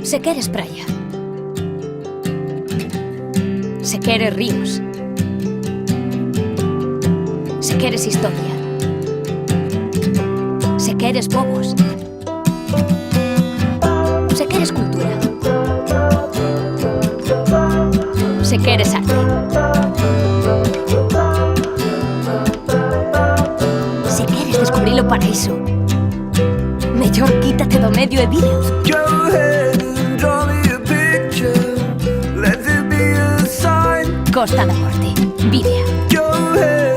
Se queres praia. Se queres ríos. Se queres historia. Se queres povos. Se queres cultura. Se queres arte. Se queres descubrir o paraíso. Mellor quítate do medio e vídeos. Costa da Morte. Vivia.